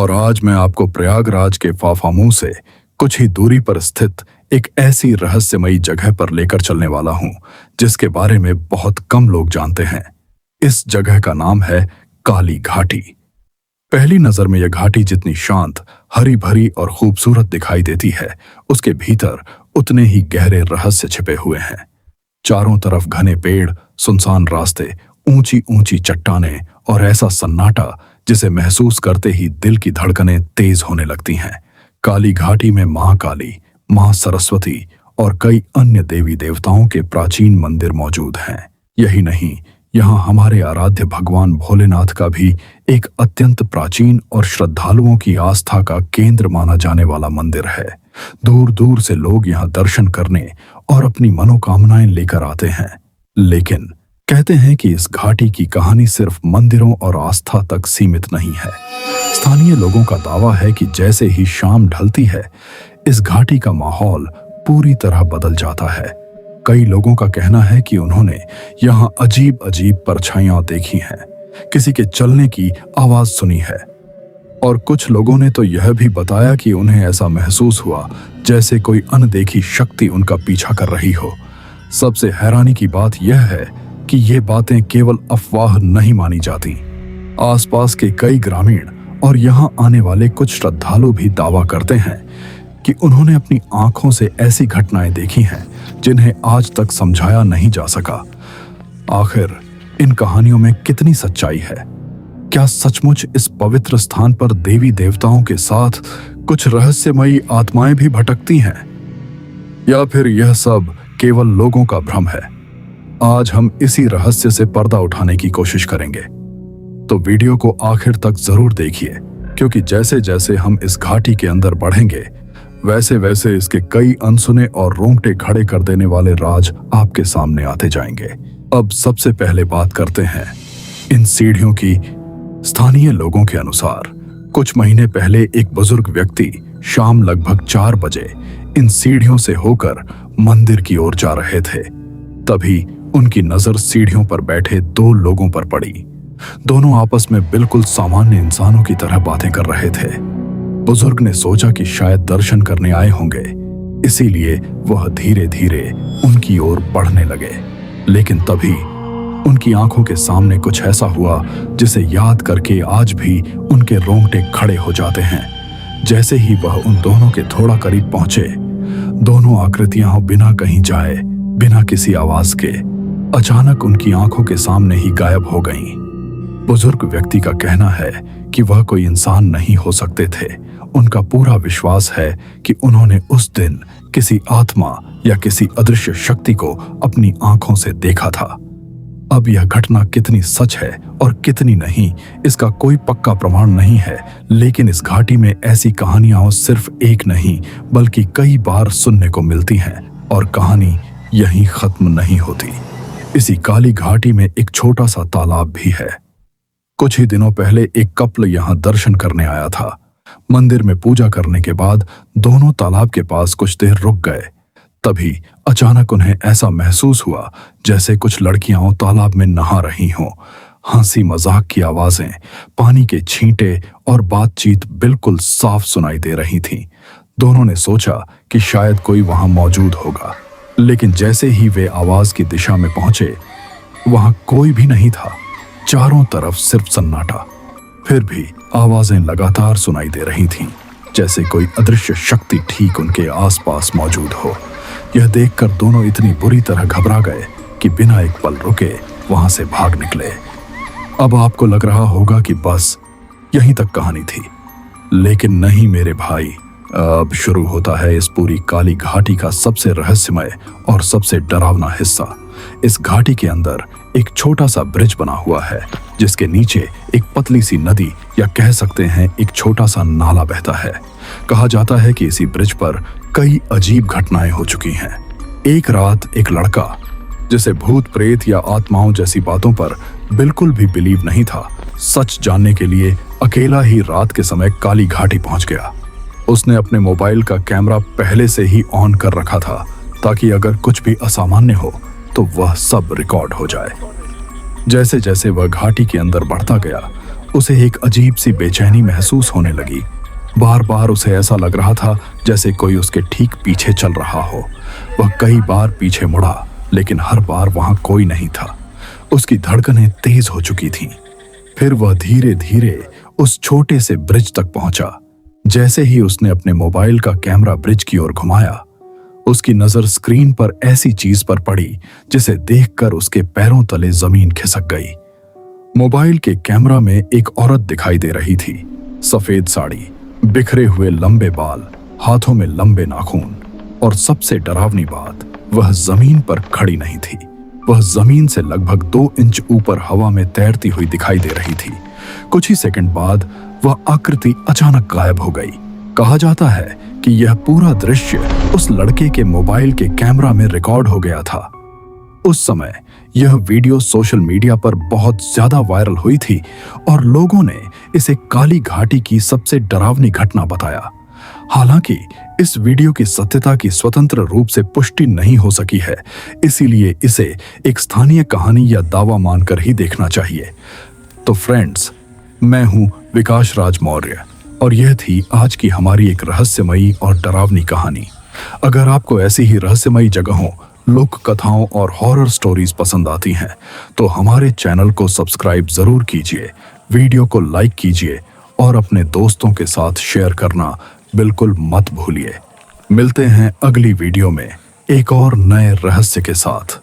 और आज मैं आपको प्रयागराज के फाफामू से कुछ ही दूरी पर स्थित एक ऐसी रहस्यमयी जगह पर लेकर चलने वाला हूं जिसके बारे में बहुत कम लोग जानते हैं। इस जगह का नाम है काली घाटी। पहली नजर में यह घाटी जितनी शांत, हरी भरी और खूबसूरत दिखाई देती है, उसके भीतर उतने ही गहरे रहस्य छिपे हुए हैं। चारों तरफ घने पेड़, सुनसान रास्ते, ऊंची ऊंची चट्टानें और ऐसा सन्नाटा जिसे महसूस करते ही दिल की धड़कनें तेज होने लगती हैं। काली घाटी में मां काली, मां सरस्वती और कई अन्य देवी देवताओं के प्राचीन मंदिर मौजूद हैं। यही नहीं, यहाँ हमारे आराध्य भगवान भोलेनाथ का भी एक अत्यंत प्राचीन और श्रद्धालुओं की आस्था का केंद्र माना जाने वाला मंदिर है। दूर दूर से लोग यहाँ दर्शन करने और अपनी मनोकामनाएं लेकर आते हैं। लेकिन कहते हैं कि इस घाटी की कहानी सिर्फ मंदिरों और आस्था तक सीमित नहीं है। स्थानीय लोगों का दावा है कि जैसे ही शाम ढलती है, इस घाटी का माहौल पूरी तरह बदल जाता है। कई लोगों का कहना है कि उन्होंने यहाँ अजीब अजीब परछाइयां देखी हैं, किसी के चलने की आवाज सुनी है, और कुछ लोगों ने तो यह भी बताया कि उन्हें ऐसा महसूस हुआ जैसे कोई अनदेखी शक्ति उनका पीछा कर रही हो। सबसे हैरानी की बात यह है कि ये बातें केवल अफवाह नहीं मानी जाती। आसपास के कई ग्रामीण और यहाँ आने वाले कुछ श्रद्धालु भी दावा करते हैं कि उन्होंने अपनी आंखों से ऐसी घटनाएं देखी हैं जिन्हें आज तक समझाया नहीं जा सका। आखिर इन कहानियों में कितनी सच्चाई है? क्या सचमुच इस पवित्र स्थान पर देवी देवताओं के साथ कुछ रहस्यमयी आत्माएं भी भटकती हैं? या फिर यह सब केवल लोगों का भ्रम है? आज हम इसी रहस्य से पर्दा उठाने की कोशिश करेंगे, तो वीडियो को आखिर तक जरूर देखिए, क्योंकि जैसे जैसे हम इस घाटी के अंदर बढ़ेंगे वैसे वैसे इसके कई अनसुने और रोंगटे खड़े कर देने वाले राज आपके सामने आते जाएंगे। अब सबसे पहले बात करते हैं इन सीढ़ियों की। स्थानीय लोगों के अनुसार कुछ महीने पहले एक बुजुर्ग व्यक्ति शाम लगभग 4 बजे इन सीढ़ियों से होकर मंदिर की ओर जा रहे थे। तभी उनकी नजर सीढ़ियों पर बैठे 2 लोगों पर पड़ी। दोनों आपस में बिल्कुल सामान्य इंसानों की तरह बातें कर रहे थे। बुजुर्ग ने सोचा कि शायद दर्शन करने आए होंगे, इसीलिए वह धीरे धीरे उनकी ओर बढ़ने लगे। लेकिन तभी उनकी आंखों के सामने कुछ ऐसा हुआ जिसे याद करके आज भी उनके रोंगटे खड़े हो जाते हैं। जैसे ही वह उन दोनों के थोड़ा करीब पहुंचे, दोनों आकृतियां बिना कहीं जाए, बिना किसी आवाज के अचानक उनकी आंखों के सामने ही गायब हो गईं। बुजुर्ग व्यक्ति का कहना है कि वह कोई इंसान नहीं हो सकते थे। उनका पूरा विश्वास है कि उन्होंने उस दिन किसी आत्मा या किसी अदृश्य शक्ति को अपनी आंखों से देखा था। अब यह घटना कितनी सच है और कितनी नहीं, इसका कोई पक्का प्रमाण नहीं है, लेकिन इस घाटी में ऐसी कहानियां सिर्फ एक नहीं बल्कि कई बार सुनने को मिलती हैं, और कहानी यहीं खत्म नहीं होती। इसी काली घाटी में एक छोटा सा तालाब भी है। कुछ ही दिनों पहले एक कपल यहाँ दर्शन करने आया था। मंदिर में पूजा करने के बाद दोनों तालाब के पास कुछ देर रुक गए। तभी अचानक उन्हें ऐसा महसूस हुआ जैसे कुछ लड़कियां तालाब में नहा रही हों। हंसी मजाक की आवाजें, पानी के छींटे और बातचीत बिल्कुल साफ सुनाई दे रही थीं। दोनों ने सोचा कि शायद कोई वहां मौजूद होगा, लेकिन जैसे ही वे आवाज की दिशा में पहुंचे, वहां कोई भी नहीं था। चारों तरफ सिर्फ सन्नाटा। फिर भी आवाजें लगातार सुनाई दे रही थीं, जैसे कोई अदृश्य शक्ति ठीक उनके आसपास मौजूद हो। यह देखकर दोनों इतनी बुरी तरह घबरा गए कि बिना एक पल रुके वहां से भाग निकले। अब आपको लग रहा होगा कि बस यहीं तक कहानी थी, लेकिन नहीं मेरे भाई। अब शुरू होता है इस पूरी काली घाटी का सबसे रहस्यमय और सबसे डरावना हिस्सा। इस घाटी के अंदर एक छोटा सा ब्रिज बना हुआ है, जिसके नीचे एक पतली सी नदी या कह सकते हैं एक छोटा सा नाला बहता है। कहा जाता है कि इसी ब्रिज पर कई अजीब घटनाएं हो चुकी हैं। एक रात एक लड़का, जिसे भूत प्रेत या आत्माओं जैसी बातों पर बिल्कुल भी बिलीव नहीं था, सच जानने के लिए अकेला ही रात के समय काली घाटी पहुंच गया। उसने अपने मोबाइल का कैमरा पहले से ही ऑन कर रखा था, ताकि अगर कुछ भी असामान्य हो तो वह सब रिकॉर्ड हो जाए। जैसे जैसे वह घाटी के अंदर बढ़ता गया, उसे एक अजीब सी बेचैनी महसूस होने लगी। बार बार उसे ऐसा लग रहा था जैसे कोई उसके ठीक पीछे चल रहा हो। वह कई बार पीछे मुड़ा, लेकिन हर बार वहां कोई नहीं था। उसकी धड़कनें तेज हो चुकी थीं। फिर वह धीरे धीरे उस छोटे से ब्रिज तक पहुंचा। जैसे ही उसने अपने मोबाइल का कैमरा ब्रिज की ओर घुमाया, उसकी नजर स्क्रीन पर ऐसी चीज पर पड़ी जिसे देखकर उसके पैरों तले जमीन खिसक गई। मोबाइल के कैमरा में एक औरत दिखाई दे रही थी। सफेद साड़ी, बिखरे हुए लंबे बाल, हाथों में लंबे नाखून, और सबसे डरावनी बात, वह जमीन पर खड़ी नहीं थी। वह जमीन से लगभग 2 इंच ऊपर हवा में तैरती हुई दिखाई दे रही थी। कुछ ही सेकंड बाद वह आकृति अचानक गायब हो गई। कहा जाता है कि यह पूरा दृश्य उस लड़के के मोबाइल के कैमरा में रिकॉर्ड हो गया था। उस समय यह वीडियो सोशल मीडिया पर बहुत ज्यादा वायरल हुई थी और लोगों ने इसे काली घाटी की सबसे डरावनी घटना बताया। हालांकि इस वीडियो की सत्यता की स्वतंत्र रूप से पुष्टि नहीं हो सकी है, इसीलिए इसे एक स्थानीय कहानी या दावा मानकर ही देखना चाहिए। तो फ्रेंड्स, मैं हूं विकास राज मौर्य और यह थी आज की हमारी एक रहस्यमयी और डरावनी कहानी। अगर आपको ऐसी ही रहस्यमयी जगहों, लोक कथाओं और हॉरर स्टोरीज पसंद आती हैं तो हमारे चैनल को सब्सक्राइब जरूर कीजिए, वीडियो को लाइक कीजिए और अपने दोस्तों के साथ शेयर करना बिल्कुल मत भूलिए। मिलते हैं अगली वीडियो में एक और नए रहस्य के साथ।